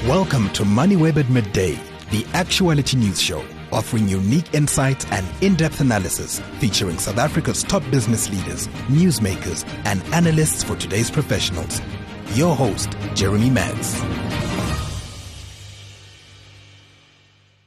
Welcome to Moneyweb at Midday, the actuality news show, offering unique insights and in-depth analysis featuring South Africa's top business leaders, newsmakers, and analysts for today's professionals. Your host, Jeremy Maggs.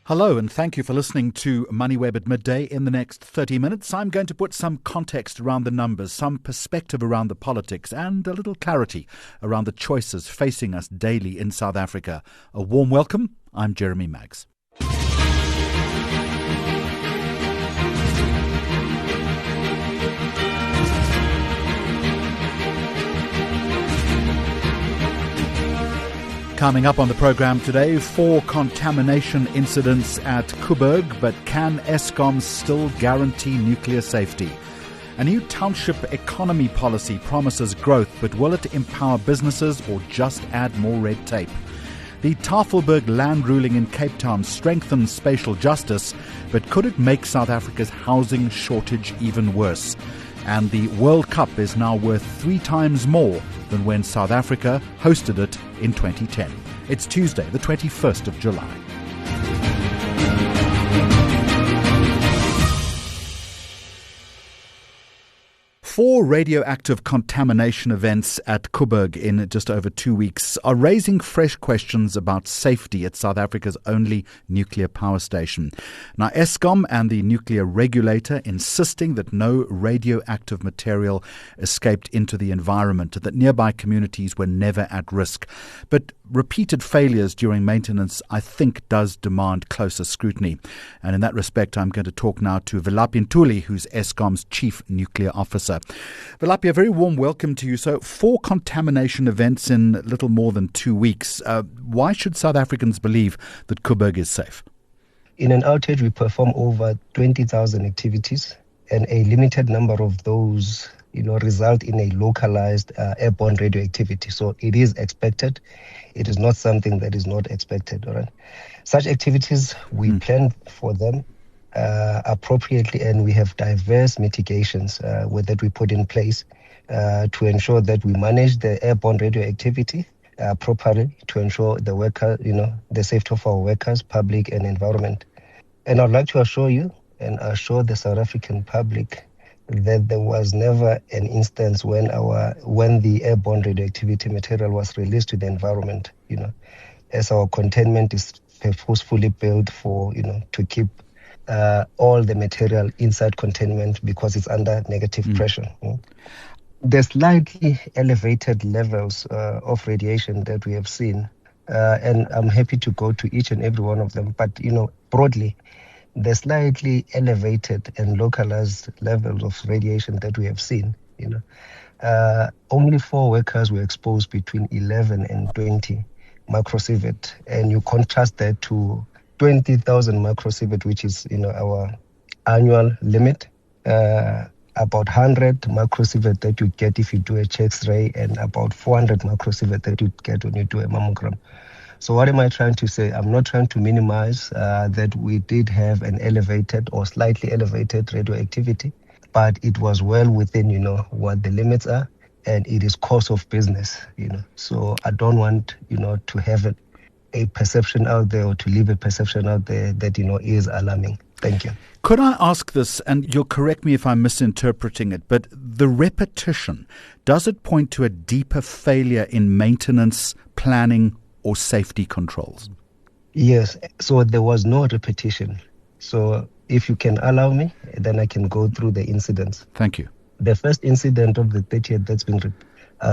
Hello, and thank you for listening to Moneyweb at Midday. In the next 30 minutes, I'm going to put some context around the numbers, some perspective around the politics, and a little clarity around the choices facing us daily in South Africa. A warm welcome. I'm Jeremy Maggs. Coming up on the program today, 4 contamination incidents at Koeberg, but can Eskom still guarantee nuclear safety? A new township economy policy promises growth, but will it empower businesses or just add more red tape? The Tafelberg land ruling in Cape Town strengthens spatial justice, but could it make South Africa's housing shortage even worse? And the World Cup is now worth 3 times more than when South Africa hosted it in 2010. It's Tuesday, the 21st of July. 4 radioactive contamination events at Koeberg in just over 2 weeks are raising fresh questions about safety at South Africa's only nuclear power station. Now, Eskom and the nuclear regulator insisting that no radioactive material escaped into the environment, that nearby communities were never at risk. But repeated failures during maintenance, I think, does demand closer scrutiny. And in that respect, I'm going to talk now to Velaphi Ntuli, who's Eskom's chief nuclear officer. Velaphi, a very warm welcome to you. So 4 contamination events in little more than 2 weeks. Why should South Africans believe that Koeberg is safe? In an outage, we perform over 20,000 activities, and a limited number of those result in a localized airborne radioactivity. So it is expected. It is not something that is not expected. All right. Such activities, we plan for them appropriately, and we have diverse mitigations that we put in place to ensure that we manage the airborne radioactivity properly, to ensure the worker, the safety of our workers, public and environment. And I'd like to assure you and assure the South African public that there was never an instance when the airborne radioactivity material was released to the environment, as our containment is purposefully built for, to keep all the material inside containment because it's under negative pressure. The slightly elevated levels of radiation that we have seen, and I'm happy to go to each and every one of them, but, broadly, the slightly elevated and localized levels of radiation that we have seen, only 4 workers were exposed between 11 and 20 microsievert, and you contrast that to 20,000 microsievert, which is our annual limit, about 100 microsievert that you get if you do a X-ray, and about 400 microsievert that you get when you do a mammogram. So what am I trying to say? I'm not trying to minimize that we did have an elevated or slightly elevated radioactivity, but it was well within, what the limits are, and it is course of business, So I don't want, to have a perception out there or to leave a perception out there that, is alarming. Thank you. Could I ask this, and you'll correct me if I'm misinterpreting it, but the repetition, does it point to a deeper failure in maintenance, planning, or safety controls? Yes, so there was no repetition. So if you can allow me, then I can go through the incidents. Thank you. The first incident of the 30th that's been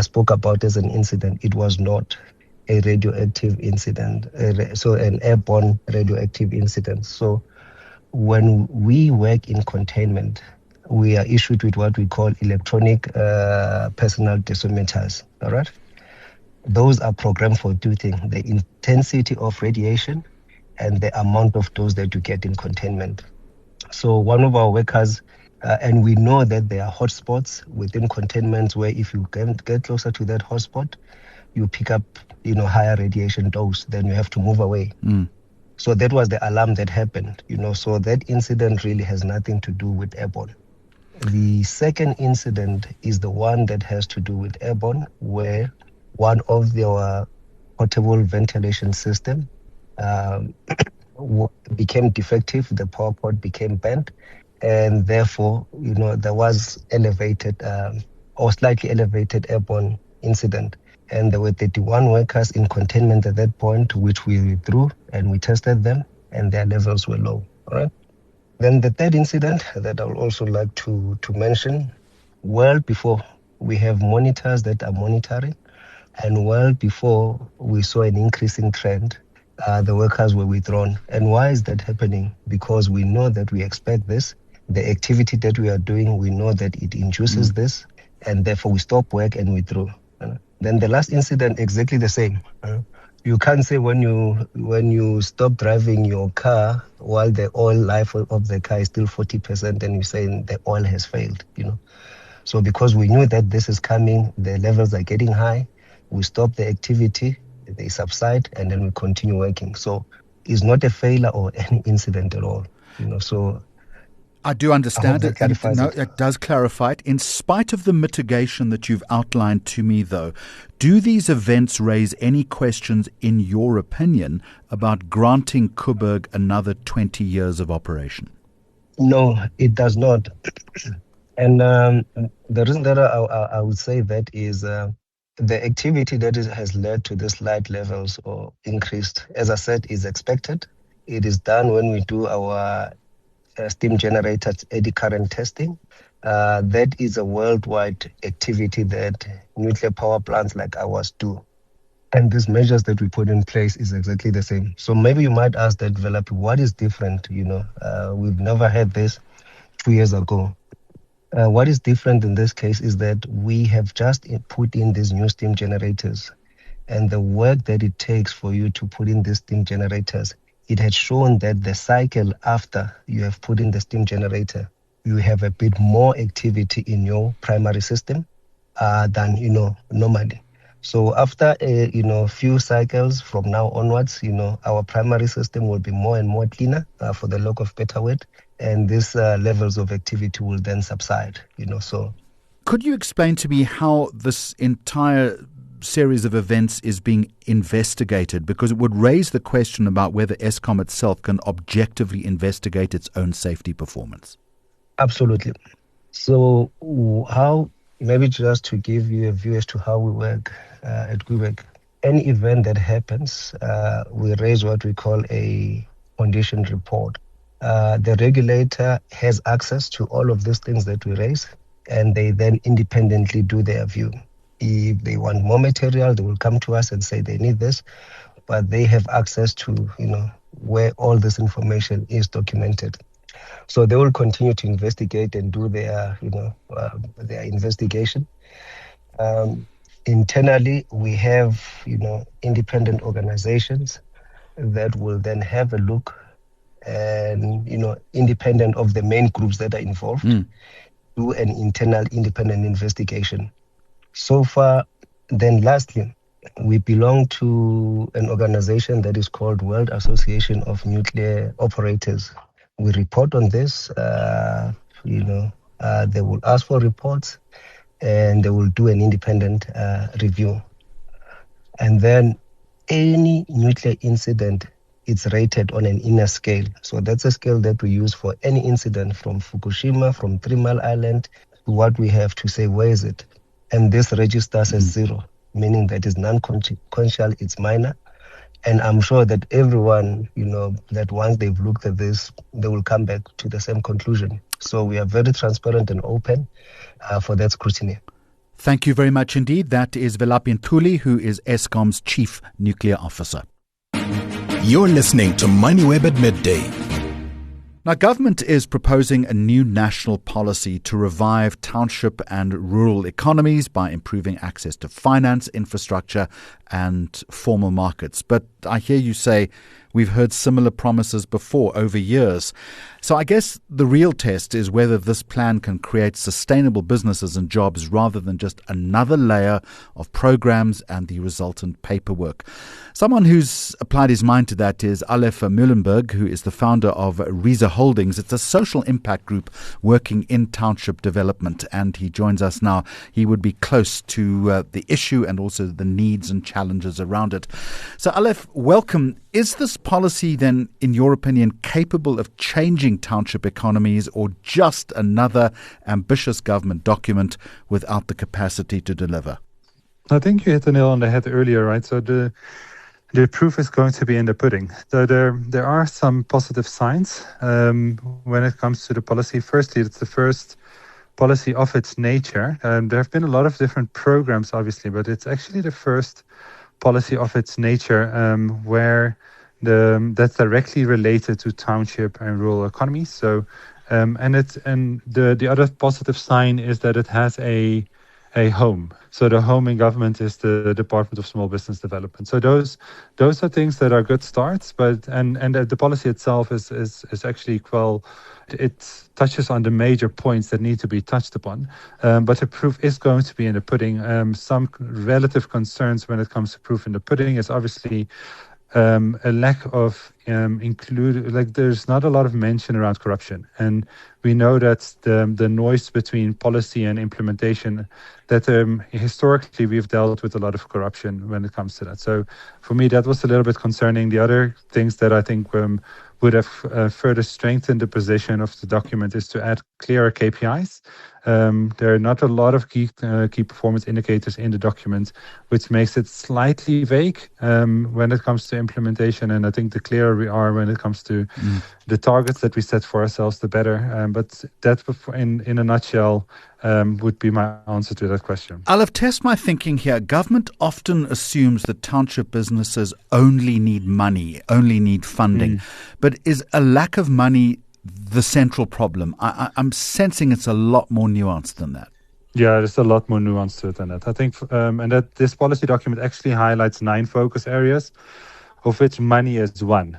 spoke about as an incident, it was not a radioactive incident, so an airborne radioactive incident. So when we work in containment, we are issued with what we call electronic personal dosimeters, all right? Those are programmed for 2 things: the intensity of radiation and the amount of dose that you get in containment. So one of our workers, and we know that there are hotspots within containment where if you get closer to that hotspot, you pick up, higher radiation dose, then you have to move away. So that was the alarm that happened, so that incident really has nothing to do with airborne. The second incident is the one that has to do with airborne, where one of our portable ventilation system became defective. The power cord became bent, and therefore, there was elevated or slightly elevated airborne incident. And there were 31 workers in containment at that point, which we withdrew and we tested them, and their levels were low. All right. Then the third incident that I would also like to mention, well before we have monitors that are monitoring, and well before we saw an increasing trend, the workers were withdrawn. And why is that happening? Because we know that we expect this. The activity that we are doing, we know that it induces this, and therefore we stop work and withdraw. Then the last incident, exactly the same. You can't say when you stop driving your car while the oil life of the car is still 40%, and you're saying the oil has failed. So because we knew that this is coming, the levels are getting high, we stop the activity, they subside, and then we continue working. So it's not a failure or any incident at all. So I do understand it. It does clarify it. In spite of the mitigation that you've outlined to me, though, do these events raise any questions, in your opinion, about granting Koeberg another 20 years of operation? No, it does not. And the reason that I would say that is the activity that has led to these light levels or increased, as I said, is expected. It is done when we do our steam generator eddy current testing. That is a worldwide activity that nuclear power plants like ours do. And these measures that we put in place is exactly the same. So maybe you might ask that developer, what is different? We've never had this 2 years ago. What is different in this case is that we have just put in these new steam generators, and the work that it takes for you to put in these steam generators, it had shown that the cycle after you have put in the steam generator, you have a bit more activity in your primary system than normally. So after a few cycles from now onwards, our primary system will be more and more cleaner, for the lack of better word, and these levels of activity will then subside. So could you explain to me how this entire series of events is being investigated? Because it would raise the question about whether Eskom itself can objectively investigate its own safety performance. Absolutely. So maybe just to give you a view as to how we work at Koeberg, any event that happens, we raise what we call a condition report. The regulator has access to all of these things that we raise, and they then independently do their view. If they want more material, they will come to us and say they need this, but they have access to, where all this information is documented. So they will continue to investigate and do their investigation. Internally, we have, independent organizations that will then have a look and, independent of the main groups that are involved, do an internal independent investigation. So far, then lastly, we belong to an organization that is called World Association of Nuclear Operators. We report on this, they will ask for reports and they will do an independent review. And then any nuclear incident, it's rated on an inner scale. So that's a scale that we use for any incident from Fukushima, from 3 Mile Island, to what we have to say, where is it? And this registers as 0, meaning that it's non-consequential, it's minor. And I'm sure that everyone, that once they've looked at this, they will come back to the same conclusion. So we are very transparent and open for that scrutiny. Thank you very much indeed. That is Velaphi Ntuli, who is Eskom's Chief Nuclear Officer. You're listening to Moneyweb at Midday. Now, government is proposing a new national policy to revive township and rural economies by improving access to finance, infrastructure and formal markets. But I hear you say, We've heard similar promises before over years. So I guess the real test is whether this plan can create sustainable businesses and jobs rather than just another layer of programs and the resultant paperwork. Someone who's applied his mind to that is Aleph Muhlenberg, who is the founder of Riza Holdings. It's a social impact group working in township development, and he joins us now. He would be close to the issue and also the needs and challenges around it. So Aleph, welcome. Is this policy then, in your opinion, capable of changing township economies, or just another ambitious government document without the capacity to deliver? I think you hit the nail on the head earlier, right? So the proof is going to be in the pudding. So there are some positive signs when it comes to the policy. Firstly, it's the first policy of its nature. There have been a lot of different programs, obviously, but it's actually the first policy of its nature where that's directly related to township and rural economies. So, the other positive sign is that it has a home. So the home in government is the Department of Small Business Development. So those are things that are good starts. But and the policy itself is actually it touches on the major points that need to be touched upon. But the proof is going to be in the pudding. Some relative concerns when it comes to proof in the pudding is obviously a lack of there's not a lot of mention around corruption, and we know that the noise between policy and implementation, that historically we've dealt with a lot of corruption when it comes to that. So for me, that was a little bit concerning. The other things that I think would have further strengthened the position of the document is to add clearer KPIs. There are not a lot of key performance indicators in the document, which makes it slightly vague when it comes to implementation. And I think the clearer we are when it comes to the targets that we set for ourselves, the better. But that, in a nutshell, would be my answer to that question. Aleph, test my thinking here. Government often assumes that township businesses only need money, only need funding. But is a lack of money the central problem? I'm sensing it's a lot more nuanced than that. Yeah, there's a lot more nuance to it than that. I think, and that this policy document actually highlights 9 focus areas, of which money is one.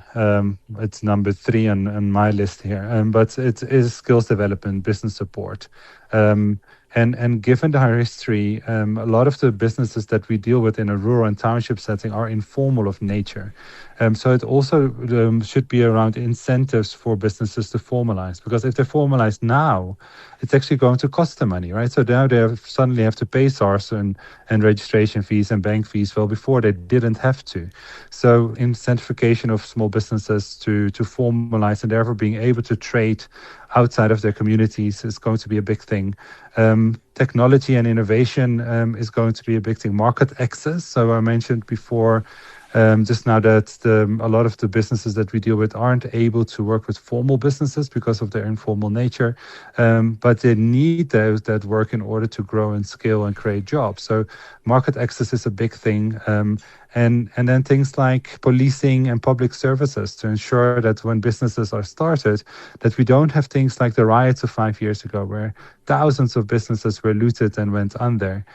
It's number 3 on my list here. But it is skills development, business support. And given our history, a lot of the businesses that we deal with in a rural and township setting are informal of nature. So it also should be around incentives for businesses to formalize, because if they formalize now, it's actually going to cost them money, right? So now they suddenly have to pay SARS and registration fees and bank fees. Well, before they didn't have to. So incentivification of small businesses to formalize and therefore being able to trade outside of their communities is going to be a big thing. Technology and innovation is going to be a big thing. Market access. So I mentioned before just now that a lot of the businesses that we deal with aren't able to work with formal businesses because of their informal nature, but they need that work in order to grow and scale and create jobs. So market access is a big thing. And then things like policing and public services to ensure that when businesses are started, that we don't have things like the riots of 5 years ago, where thousands of businesses were looted and went under.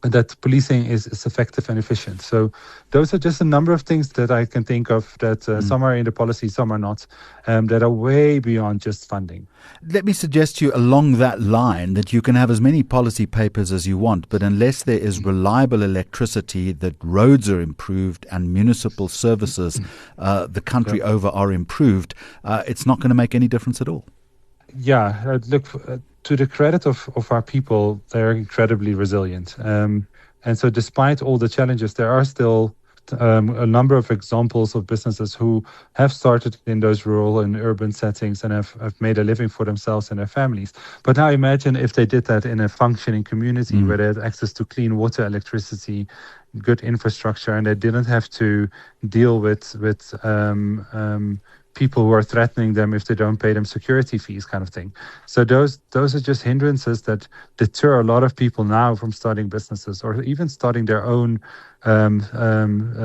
That policing is effective and efficient. So those are just a number of things that I can think of that some are in the policy, some are not, that are way beyond just funding. Let me suggest to you along that line that you can have as many policy papers as you want, but unless there is reliable electricity, that roads are improved and municipal services the country over are improved, it's not going to make any difference at all. Yeah, look, to the credit of our people, they're incredibly resilient. And so despite all the challenges, there are still a number of examples of businesses who have started in those rural and urban settings and have made a living for themselves and their families. But now imagine if they did that in a functioning community where they had access to clean water, electricity, good infrastructure, and they didn't have to deal with people who are threatening them if they don't pay them security fees, kind of thing. So those are just hindrances that deter a lot of people now from starting businesses or even starting their own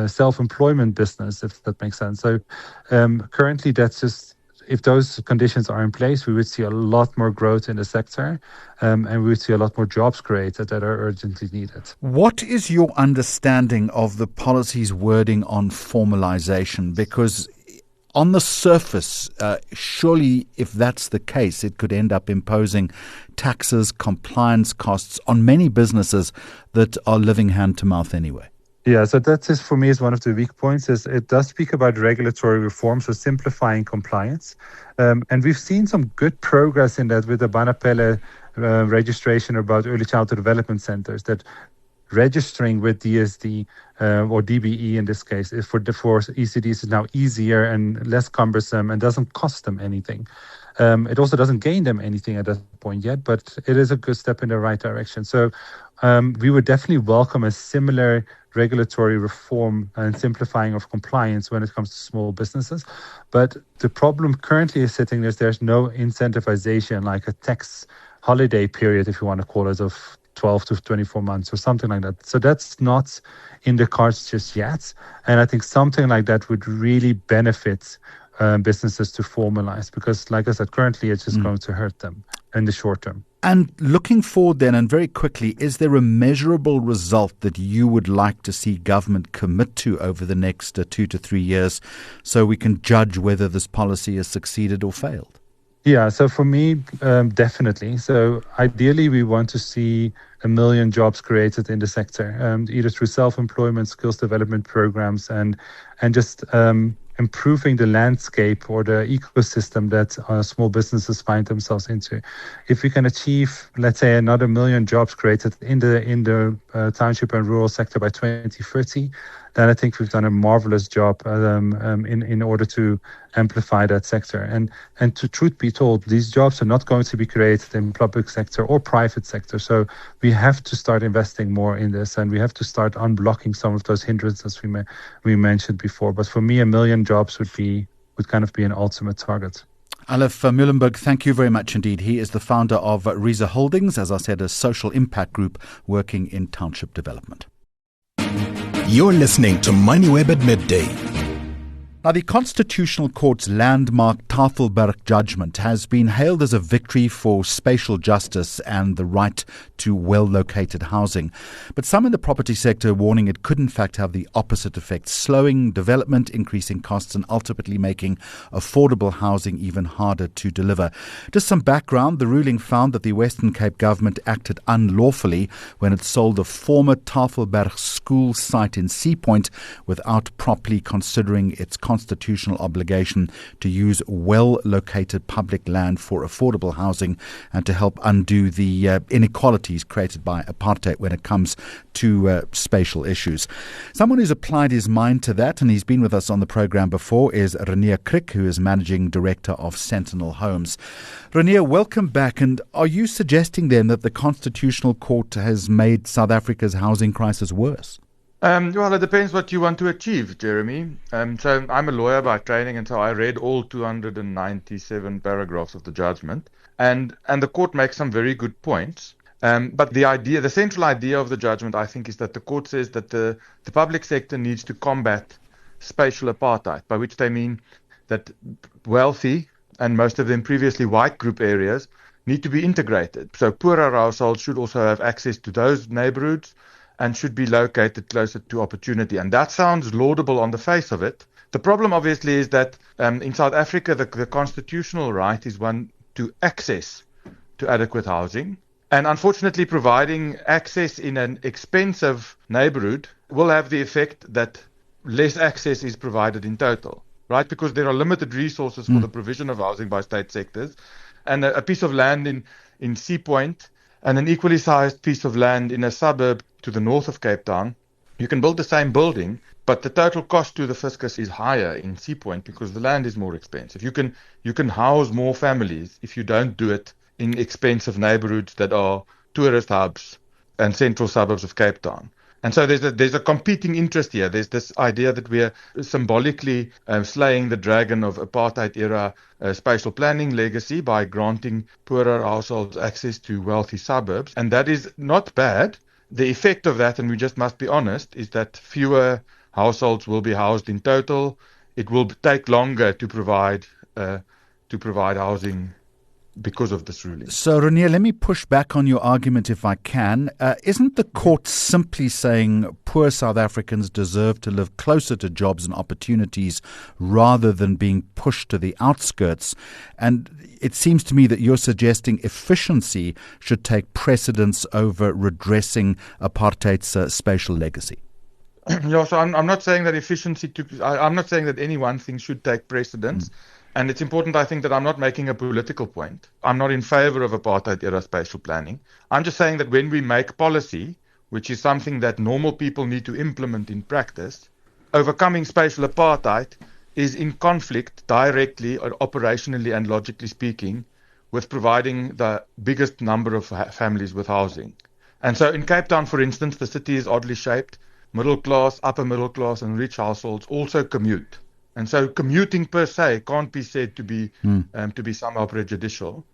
self-employment business, if that makes sense. So currently that's just if those conditions are in place, we would see a lot more growth in the sector, and we would see a lot more jobs created that are urgently needed. What is your understanding of the policy's wording on formalization? Because on the surface, surely if that's the case, it could end up imposing taxes, compliance costs on many businesses that are living hand to mouth anyway. Yeah, so that is, for me, is one of the weak points. Is it does speak about regulatory reform, so simplifying compliance. And we've seen some good progress in that with the Banapele registration about early childhood development centers, that registering with DSD or DBE in this case is for ECDs is now easier and less cumbersome and doesn't cost them anything. It also doesn't gain them anything at that point yet, but it is a good step in the right direction. So we would definitely welcome a similar regulatory reform and simplifying of compliance when it comes to small businesses. But the problem currently is sitting there's no incentivization, like a tax holiday period, if you want to call it, of 12 to 24 months or something like that. So that's not in the cards just yet. And I think something like that would really benefit businesses to formalize, because like I said, currently it's just going to hurt them in the short term. And looking forward then, and very quickly, is there a measurable result that you would like to see government commit to over the next 2 to 3 years so we can judge whether this policy has succeeded or failed? Yeah, so for me, definitely. So ideally, we want to see 1 million jobs created in the sector, either through self-employment, skills development programs, and just improving the landscape or the ecosystem that small businesses find themselves into. If we can achieve, let's say, another 1 million jobs created in the township and rural sector by 2030, then I think we've done a marvelous job in order to amplify that sector. And to truth be told, these jobs are not going to be created in public sector or private sector. So we have to start investing more in this, and we have to start unblocking some of those hindrances we mentioned before. But for me, 1 million jobs would kind of be an ultimate target. Aleph Muhlenberg, thank you very much indeed. He is the founder of Riza Holdings, as I said, a social impact group working in township development. You're listening to Moneyweb at midday. Now, the Constitutional Court's landmark Tafelberg judgment has been hailed as a victory for spatial justice and the right to well-located housing. But some in the property sector are warning it could in fact have the opposite effect, slowing development, increasing costs, and ultimately making affordable housing even harder to deliver. Just some background, the ruling found that the Western Cape government acted unlawfully when it sold a former Tafelberg school site in Sea Point without properly considering its constitutional obligation to use well-located public land for affordable housing and to help undo the inequalities created by apartheid when it comes to spatial issues. Someone who's applied his mind to that, and he's been with us on the program before, is Renier Crick, who is Managing Director of Sentinel Homes. Renier, welcome back. And are you suggesting then that the Constitutional Court has made South Africa's housing crisis worse? Well, it depends what you want to achieve, Jeremy. So I'm a lawyer by training, and so I read all 297 paragraphs of the judgment. And the court makes some very good points. But the central idea of the judgment, I think, is that the court says that the public sector needs to combat spatial apartheid, by which they mean that wealthy, and most of them previously white group areas, need to be integrated. So poorer households should also have access to those neighborhoods and should be located closer to opportunity. And that sounds laudable on the face of it. The problem, obviously, is that in South Africa, the constitutional right is one to access to adequate housing. And unfortunately, providing access in an expensive neighborhood will have the effect that less access is provided in total, right? Because there are limited resources for the provision of housing by state sectors. And a piece of land in Sea Point and an equally sized piece of land in a suburb to the north of Cape Town, you can build the same building, but the total cost to the fiscus is higher in Sea Point because the land is more expensive. You can house more families if you don't do it in expensive neighborhoods that are tourist hubs and central suburbs of Cape Town. And so there's a competing interest here. There's this idea that we're symbolically slaying the dragon of apartheid-era spatial planning legacy by granting poorer households access to wealthy suburbs. And that is not bad. The effect of that, and we just must be honest, is that fewer households will be housed in total. It will take longer to provide to provide housing because of this ruling. So, Renier, let me push back on your argument if I can. Isn't the court simply saying poor South Africans deserve to live closer to jobs and opportunities rather than being pushed to the outskirts? And it seems to me that you're suggesting efficiency should take precedence over redressing apartheid's spatial legacy. Yeah, so I'm not saying that I'm not saying that any one thing should take precedence. And it's important, I think, that I'm not making a political point. I'm not in favor of apartheid-era spatial planning. I'm just saying that when we make policy, which is something that normal people need to implement in practice, overcoming spatial apartheid is in conflict directly, or operationally and logically speaking, with providing the biggest number of families with housing. And so in Cape Town, for instance, the city is oddly shaped. Middle class, upper middle class and rich households also commute. And so commuting per se can't be said to be somehow prejudicial.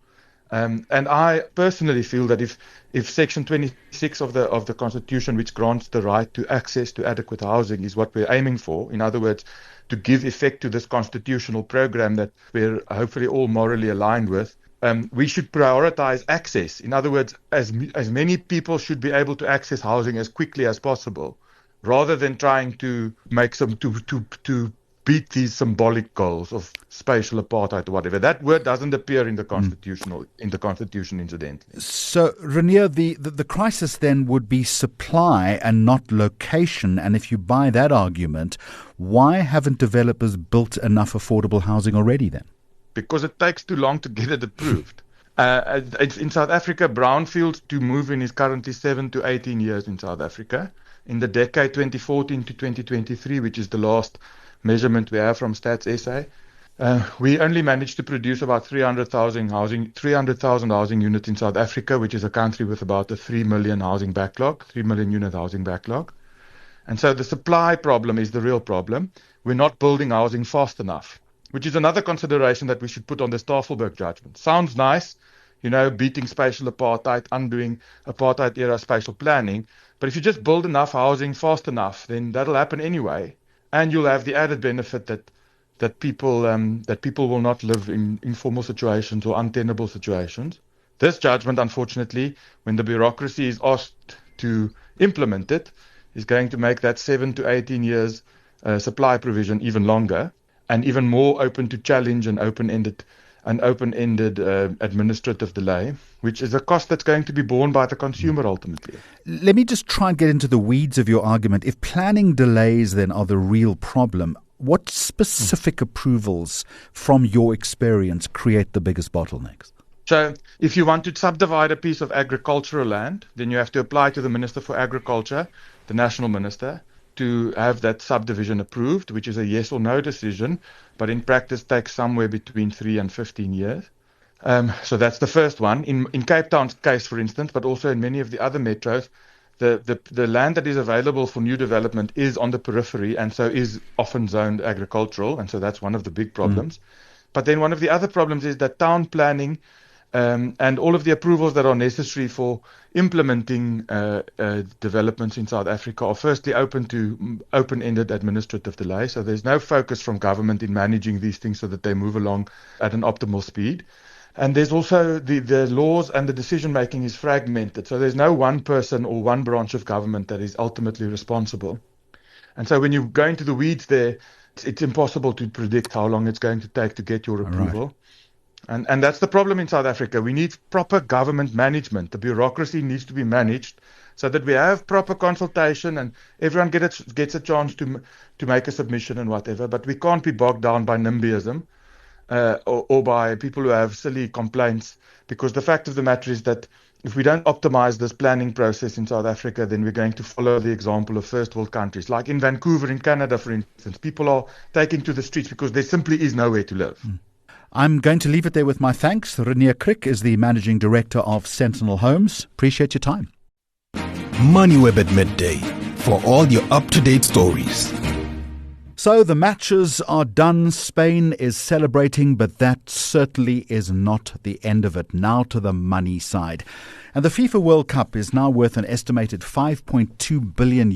And I personally feel that if Section 26 of the Constitution, which grants the right to access to adequate housing, is what we're aiming for, in other words, to give effect to this constitutional program that we're hopefully all morally aligned with, we should prioritize access. In other words, as many people should be able to access housing as quickly as possible, rather than trying to make some to beat these symbolic goals of spatial apartheid or whatever. That word doesn't appear in the Constitution, incidentally. So, Renier, the crisis then would be supply and not location. And if you buy that argument, why haven't developers built enough affordable housing already then? Because it takes too long to get it approved. In South Africa, brownfield to move in is currently 7 to 18 years in South Africa. In the decade 2014 to 2023, which is the last measurement we have from Stats SA, we only managed to produce about 300,000 housing units in South Africa, which is a country with about a 3 million unit housing backlog. And so the supply problem is the real problem. We're not building housing fast enough, which is another consideration that we should put on the Tafelberg judgment. Sounds nice, beating spatial apartheid, undoing apartheid-era spatial planning. But if you just build enough housing fast enough, then that'll happen anyway. And you'll have the added benefit that people will not live in informal situations or untenable situations. This judgment, unfortunately, when the bureaucracy is asked to implement it, is going to make that 7 to 18 years supply provision even longer and even more open to challenge and open-ended administrative delay, which is a cost that's going to be borne by the consumer ultimately. Let me just try and get into the weeds of your argument. If planning delays then are the real problem, what specific approvals from your experience create the biggest bottlenecks? So if you want to subdivide a piece of agricultural land, then you have to apply to the Minister for Agriculture, the national minister, to have that subdivision approved, which is a yes or no decision, but in practice takes somewhere between 3 and 15 years. So that's the first one. In Cape Town's case, for instance, but also in many of the other metros, the land that is available for new development is on the periphery and so is often zoned agricultural, and so that's one of the big problems. But then one of the other problems is that town planning and all of the approvals that are necessary for implementing developments in South Africa are firstly open to open-ended administrative delay. So there's no focus from government in managing these things so that they move along at an optimal speed. And there's also the laws and the decision-making is fragmented. So there's no one person or one branch of government that is ultimately responsible. And so when you go into the weeds there, it's impossible to predict how long it's going to take to get your approval. Right. And that's the problem in South Africa. We need proper government management. The bureaucracy needs to be managed so that we have proper consultation and everyone gets a chance to make a submission and whatever. But we can't be bogged down by NIMBYism or by people who have silly complaints, because the fact of the matter is that if we don't optimize this planning process in South Africa, then we're going to follow the example of first world countries. Like in Vancouver, in Canada, for instance, people are taking to the streets because there simply is nowhere to live. I'm going to leave it there with my thanks. Renier Crick is the Managing Director of Sentinel Homes. Appreciate your time. Moneyweb at midday for all your up-to-date stories. So the matches are done. Spain is celebrating, but that certainly is not the end of it. Now to the money side. And the FIFA World Cup is now worth an estimated $5.2 billion.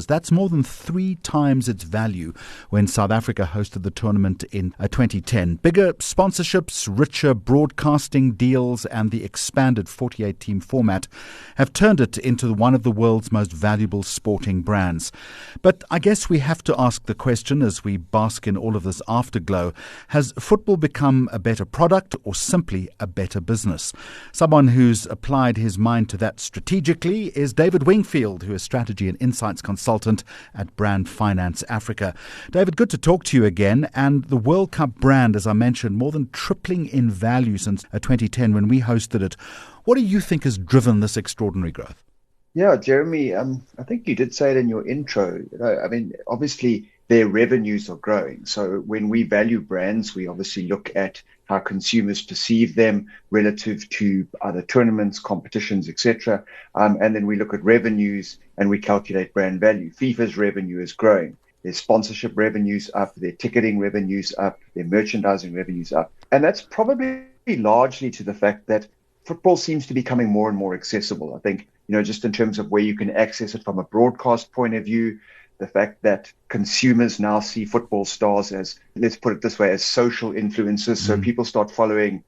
That's more than 3 times its value when South Africa hosted the tournament in 2010. Bigger sponsorships, richer broadcasting deals, and the expanded 48-team format have turned it into one of the world's most valuable sporting brands. But I guess we have to ask the question as we bask in all of this afterglow, has football become a better product or simply a better business? Someone who's applied his mind to that strategically is David Wingfield, who is strategy and insights consultant at Brand Finance Africa. David, good to talk to you again. And the World Cup brand, as I mentioned, more than tripling in value since 2010 when we hosted it. What do you think has driven this extraordinary growth? Yeah, Jeremy, I think you did say it in your intro. I mean, obviously, their revenues are growing. So when we value brands, we obviously look at how consumers perceive them relative to other tournaments, competitions, etc. And then we look at revenues and we calculate brand value. FIFA's revenue is growing. Their sponsorship revenues up, their ticketing revenues up, their merchandising revenues up. And that's probably largely to the fact that football seems to be becoming more and more accessible. I think, just in terms of where you can access it from a broadcast point of view, the fact that consumers now see football stars as, let's put it this way, as social influencers. So people start following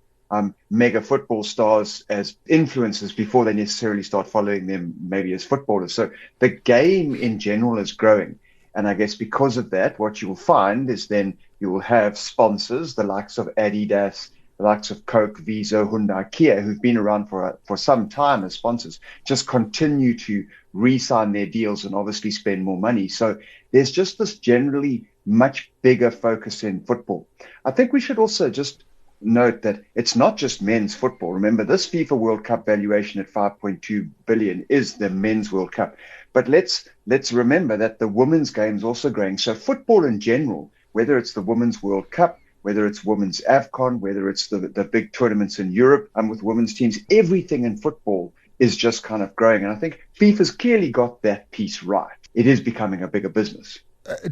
mega football stars as influencers before they necessarily start following them maybe as footballers. So the game in general is growing. And I guess because of that, what you will find is then you will have sponsors, the likes of Adidas, the likes of Coke, Visa, Hyundai, Kia, who've been around for some time as sponsors, just continue to re-sign their deals and obviously spend more money. So there's just this generally much bigger focus in football. I think we should also just note that it's not just men's football. Remember, this FIFA World Cup valuation at 5.2 billion is the men's World Cup. But let's remember that the women's game is also growing. So football in general, whether it's the Women's World Cup, whether it's women's AFCON, whether it's the big tournaments in Europe and with women's teams, everything in football is just kind of growing. And I think FIFA's clearly got that piece right. It is becoming a bigger business.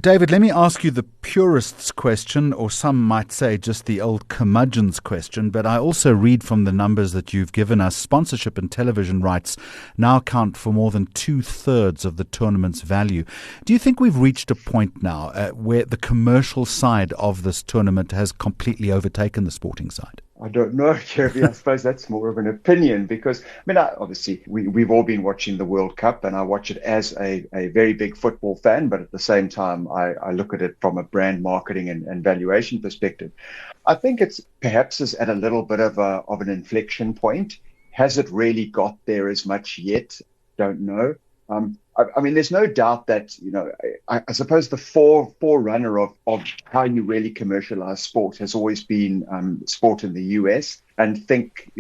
David, let me ask you the purist's question, or some might say just the old curmudgeon's question, but I also read from the numbers that you've given us, sponsorship and television rights now account for more than 2/3 of the tournament's value. Do you think we've reached a point now where the commercial side of this tournament has completely overtaken the sporting side? I don't know, Jeremy. I suppose that's more of an opinion because, obviously, we've all been watching the World Cup and I watch it as a very big football fan, but at the same time, I look at it from a brand marketing and valuation perspective. I think it's perhaps is at a little bit of an inflection point. Has it really got there as much yet? Don't know. There's no doubt that, I suppose the forerunner of how you really commercialize sport has always been sport in the US, and think,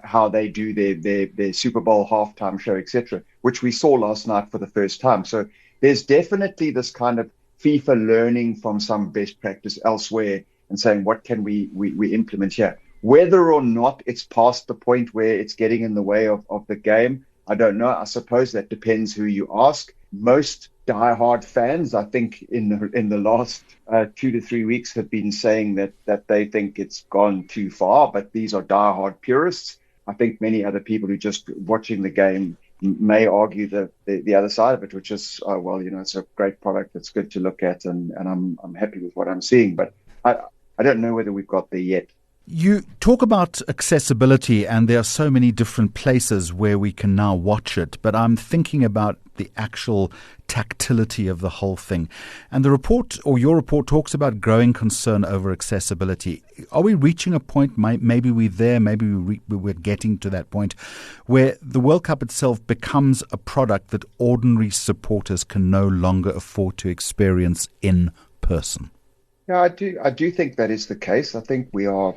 how they do their Super Bowl halftime show, etc., which we saw last night for the first time. So there's definitely this kind of FIFA learning from some best practice elsewhere and saying, what can we implement here? Whether or not it's past the point where it's getting in the way of the game, I don't know. I suppose that depends who you ask. Most diehard fans, I think, in the last 2 to 3 weeks have been saying that they think it's gone too far, but these are diehard purists. I think many other people who just watching the game may argue the other side of it, which is, it's a great product. It's good to look at, and I'm happy with what I'm seeing. But I don't know whether we've got there yet. You talk about accessibility, and there are so many different places where we can now watch it, but I'm thinking about the actual tactility of the whole thing. And the report, or your report, talks about growing concern over accessibility. Are we reaching a point, maybe we're there, maybe we're getting to that point, where the World Cup itself becomes a product that ordinary supporters can no longer afford to experience in person? Yeah, I do think that is the case. I think we are,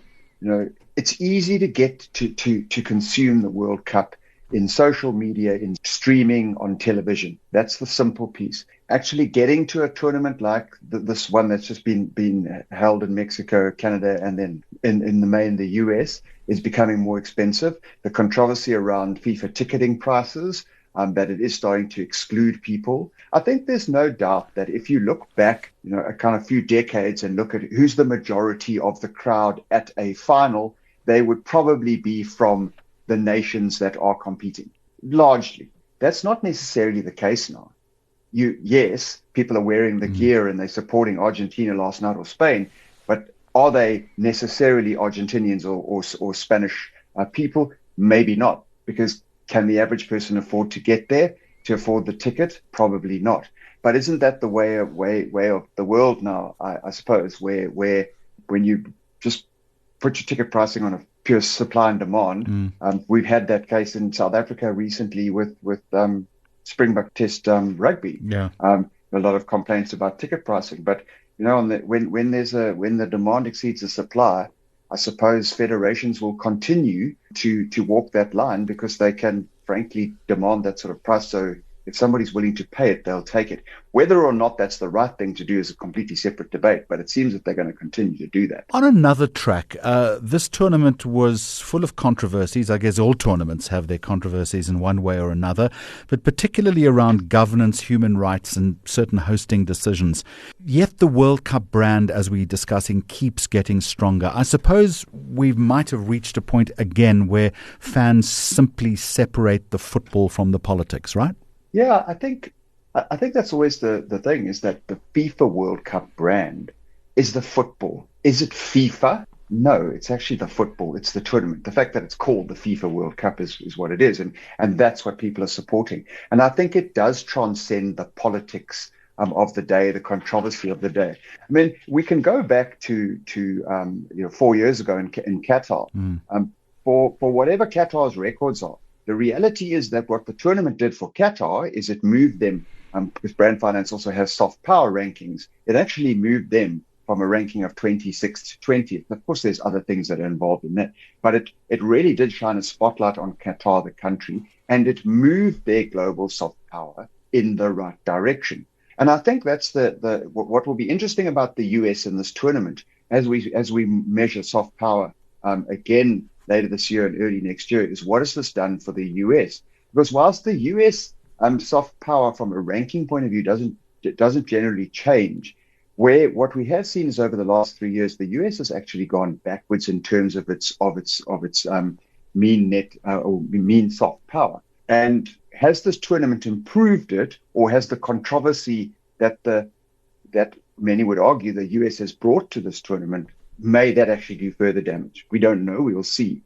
it's easy to get to consume the World Cup in social media, in streaming, on television. That's the simple piece. Actually getting to a tournament like this one that's just been held in Mexico, Canada, and then in the May in the US is becoming more expensive. The controversy around FIFA ticketing prices that it is starting to exclude people. I think there's no doubt that if you look back, a kind of few decades and look at who's the majority of the crowd at a final, they would probably be from the nations that are competing, largely. That's not necessarily the case now. Yes, people are wearing the gear and they're supporting Argentina last night or Spain, but are they necessarily Argentinians or Spanish people? Maybe not, because can the average person afford to get there, to afford the ticket? Probably not. But isn't that the way of the world now, I suppose, where when you just put your ticket pricing on a pure supply and demand, we've had that case in South Africa recently with Springbok Test rugby. Yeah. A lot of complaints about ticket pricing, but when the demand exceeds the supply, I suppose federations will continue to walk that line because they can, frankly, demand that sort of price. So if somebody's willing to pay it, they'll take it. Whether or not that's the right thing to do is a completely separate debate, but it seems that they're going to continue to do that. On another track, this tournament was full of controversies. I guess all tournaments have their controversies in one way or another, but particularly around governance, human rights, and certain hosting decisions. Yet the World Cup brand, as we're discussing, keeps getting stronger. I suppose we might have reached a point again where fans simply separate the football from the politics, right? Yeah, I think that's always the thing, is that the FIFA World Cup brand is the football. Is it FIFA? No, it's actually the football. It's the tournament. The fact that it's called the FIFA World Cup is what it is. And that's what people are supporting. And I think it does transcend the politics of the day, the controversy of the day. I mean, we can go back to 4 years ago in Qatar. For whatever Qatar's records are, the reality is that what the tournament did for Qatar is it moved them, because Brand Finance also has soft power rankings, it actually moved them from a ranking of 26th to 20th. Of course, there's other things that are involved in that, but it really did shine a spotlight on Qatar, the country, and it moved their global soft power in the right direction. And I think that's what will be interesting about the US in this tournament, as we measure soft power again later this year and early next year, is what has this done for the US? Because whilst the US soft power from a ranking point of view doesn't generally change, what we have seen is over the last 3 years, the US has actually gone backwards in terms of its mean net or mean soft power. And has this tournament improved it, or has the controversy that many would argue the US has brought to this tournament, may that actually do further damage? We don't know. We will see.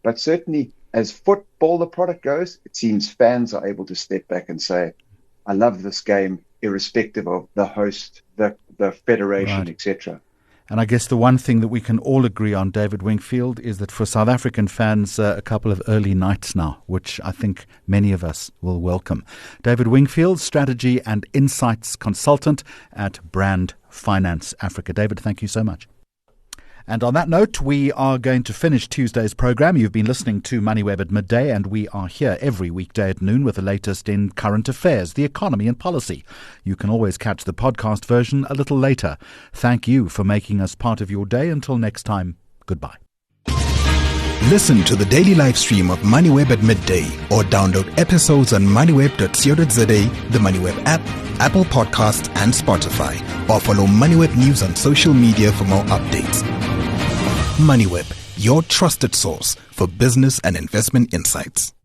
But certainly, as football, the product goes, it seems fans are able to step back and say, I love this game, irrespective of the host, the federation, right, etc. And I guess the one thing that we can all agree on, David Wingfield, is that for South African fans, a couple of early nights now, which I think many of us will welcome. David Wingfield, Strategy and Insights Consultant at Brand Finance Africa. David, thank you so much. And on that note, we are going to finish Tuesday's program. You've been listening to Moneyweb at midday, and we are here every weekday at noon with the latest in current affairs, the economy and policy. You can always catch the podcast version a little later. Thank you for making us part of your day. Until next time, goodbye. Listen to the daily live stream of Moneyweb at midday, or download episodes on moneyweb.co.za, the Moneyweb app, Apple Podcasts and Spotify, or follow Moneyweb News on social media for more updates. Moneyweb, your trusted source for business and investment insights.